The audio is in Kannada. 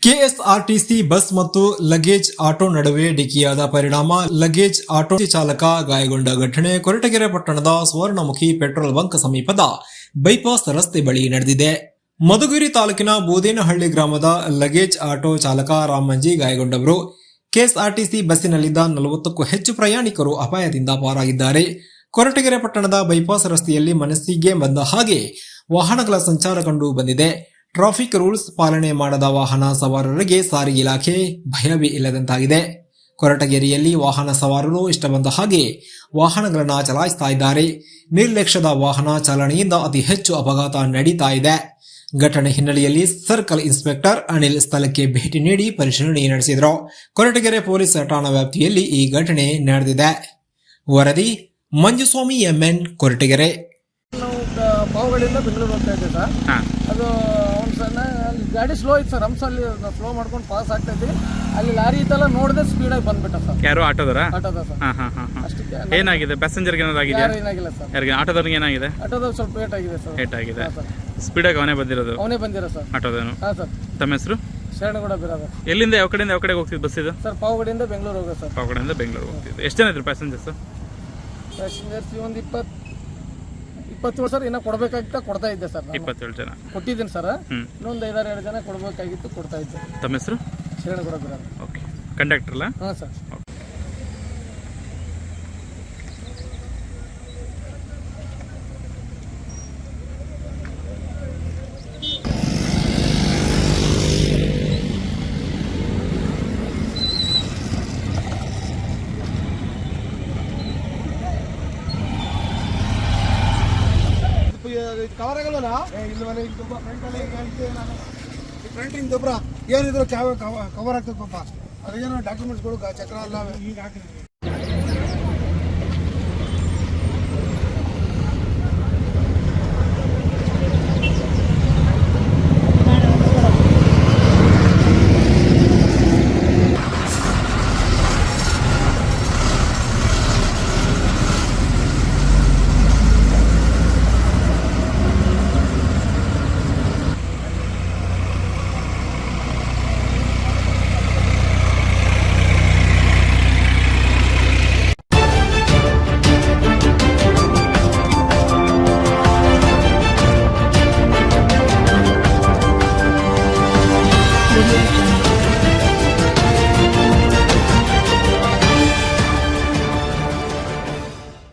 ಕೆಎಸ್ಆರ್ಟಿಸಿ ಬಸ್ ಮತ್ತು ಲಗೇಜ್ ಆಟೋ ನಡುವೆ ಡಿಕ್ಕಿಯಾದ ಪರಿಣಾಮ ಲಗೇಜ್ ಆಟೋ ಚಾಲಕ ಗಾಯಗೊಂಡ ಘಟನೆ ಕೊರಟಗೆರೆ ಪಟ್ಟಣದ ಸುವರ್ಣಮುಖಿ ಪೆಟ್ರೋಲ್ ಬಂಕ್ ಸಮೀಪದ ಬೈಪಾಸ್ ರಸ್ತೆ ಬಳಿ ನಡೆದಿದೆ. ಮಧುಗಿರಿ ತಾಲೂಕಿನ ಬೂದೇನಹಳ್ಳಿ ಗ್ರಾಮದ ಲಗೇಜ್ ಆಟೋ ಚಾಲಕ ರಾಮಂಜಿ ಗಾಯಗೊಂಡವರು. ಕೆಎಸ್ಆರ್ಟಿಸಿ ಬಸ್ಸಿನಲ್ಲಿದ್ದ 40ಕ್ಕೂ ಹೆಚ್ಚು ಪ್ರಯಾಣಿಕರು ಅಪಾಯದಿಂದ ಪಾರಾಗಿದ್ದಾರೆ. ಕೊರಟಗೆರೆ ಪಟ್ಟಣದ ಬೈಪಾಸ್ ರಸ್ತೆಯಲ್ಲಿ ಮನಸ್ಸಿಗೆ ಬಂದ ಹಾಗೆ ವಾಹನಗಳ ಸಂಚಾರ ಕಂಡು ಬಂದಿದೆ. ಟ್ರಾಫಿಕ್ ರೂಲ್ಸ್ ಪಾಲನೆ ಮಾಡದ ವಾಹನ ಸವಾರರಿಗೆ ಸಾರಿಗೆ ಇಲಾಖೆ ಭಯವೇ ಇಲ್ಲದಂತಾಗಿದೆ. ಕೊರಟಗೆರೆಯಲ್ಲಿ ವಾಹನ ಸವಾರರು ಇಷ್ಟ ಬಂದ ಹಾಗೆ ವಾಹನಗಳನ್ನು ಚಲಾಯಿಸ್ತಾ ಇದ್ದಾರೆ. ನಿರ್ಲಕ್ಷ್ಯದ ವಾಹನ ಚಾಲನೆಯಿಂದ ಅತಿ ಹೆಚ್ಚು ಅಪಘಾತ ನಡೀತಾ ಇದೆ. ಘಟನೆ ಹಿನ್ನೆಲೆಯಲ್ಲಿ ಸರ್ಕಲ್ ಇನ್ಸ್ಪೆಕ್ಟರ್ ಅನಿಲ್ ಸ್ಥಳಕ್ಕೆ ಭೇಟಿ ನೀಡಿ ಪರಿಶೀಲನೆ ನಡೆಸಿದರು. ಕೊರಟಗೆರೆ ಪೊಲೀಸ್ ಠಾಣಾ ವ್ಯಾಪ್ತಿಯಲ್ಲಿ ಈ ಘಟನೆ ನಡೆದಿದೆ. ವರದಿ ಮಂಜುಸ್ವಾಮಿ ಎಂಎನ್, ಕೊರಟಗೆರೆ. ಪಾವಗಡಿಯಿಂದ ಬೆಂಗಳೂರು ಹೋಗ್ತಾ ಇದ್ದೆ ಸರ್. ಅದು ಅವ್ನು ಸಣ್ಣ ಅಲ್ಲಿ ಗಾಡಿ ಸ್ಲೋ ಇತ್ತು ಸರ್. ಹಂಸಲ್ಲಿ ಸ್ಲೋ ಮಾಡ್ಕೊಂಡು ಪಾಸ್ ಆಗ್ತಾ ಇದ್ವಿ. ಅಲ್ಲಿ ಲಾರಿ ಇತ್ತಲ್ಲ ನೋಡದೆ ಸ್ಪೀಡಾಗಿ ಬಂದ್ಬಿಟ್ಟ ಸರ್. ಯಾರು ಆಟೋದರ ಸರ್. ಅಷ್ಟಕ್ಕೆ ಏನಾಗಿದೆ? ಪ್ಯಾಸೆಂಜರ್ಗೆ ಏನಾದ್ರು ಆಗಿದೆಯಾ? ಏನಾಗಿಲ್ಲ ಸರ್. ಯಾರಿಗೆ? ಆಟೋದವ್ರಿಗೆ ಏನಾಗಿದೆ? ಆಟೋದ ಸ್ವಲ್ಪ ಏಟ್ ಆಗಿದೆ ಸರ್. ಏಟ್ ಆಗಿದೆ. ಸ್ಪೀಡಾಗಿ ಅವನೇ ಬಂದಿರೋದು? ಅವನೇ ಬಂದಿರೋ ಸರ್. ಆಟೋದನು? ಹಾಂ ಸರ್. ತಮ್ಮ ಹೆಸರು? ಶರಣಗೌಡ ಬಿರಾದ. ಎಲ್ಲಿಂದ ಯಾವ ಕಡೆಯಿಂದ ಯಾವ ಕಡೆಗೆ ಹೋಗ್ತಿದ್ದು ಬಸ್ ಇದು? ಸರ್ ಪಾವಗಡಿಯಿಂದ ಬೆಂಗಳೂರು ಹೋಗೋದು ಸರ್. ಪಾವಗಡಿಯಿಂದ ಬೆಂಗಳೂರು ಹೋಗ್ತಿದ್ದು. ಎಷ್ಟು ಜನ ಇದ್ರು ಪ್ಯಾಸೆಂಜರ್ಸ್? ಒಂದು 27 ಸರ್. ಇನ್ನೂ ಕೊಡಬೇಕಾಗಿತ್ತು, ಕೊಡ್ತಾ ಇದ್ದೆ ಸರ್. 27 ಜನ ಕೊಟ್ಟಿದ್ದೀನಿ ಸರ್. ಇನ್ನೊಂದು 5-6 ಜನ ಕೊಡಬೇಕಾಗಿತ್ತು, ಕೊಡ್ತಾ ಇದ್ದೆ. ತಮ್ಮ ಹೆಸರು? ಶರಣಗೌಡ ಬಿರಾದ. ಓಕೆ. ಕಂಡಕ್ಟರ್ ಅಲ್ಲ? ಹಾಂ ಸರ್. ಕವರ್ ಆಗಲ್ವಲ್ಲ ಇಲ್ಲಿ ಮನೆ ತುಂಬ ಫ್ರಂಟಲ್ಲಿ ಫ್ರಂಟ್ ಹಿಂಗೆ ಗೊಬ್ಬರ ಏನಿದ್ರು ಕವರ್ ಆಗ್ತದೆ ಪಾಪ. ಅದೇನೋ ಡಾಕ್ಯುಮೆಂಟ್ಸ್ಗಳು ಚಕ್ರ ಎಲ್ಲ ಈಗ ಹಾಕಿದ್ವಿ.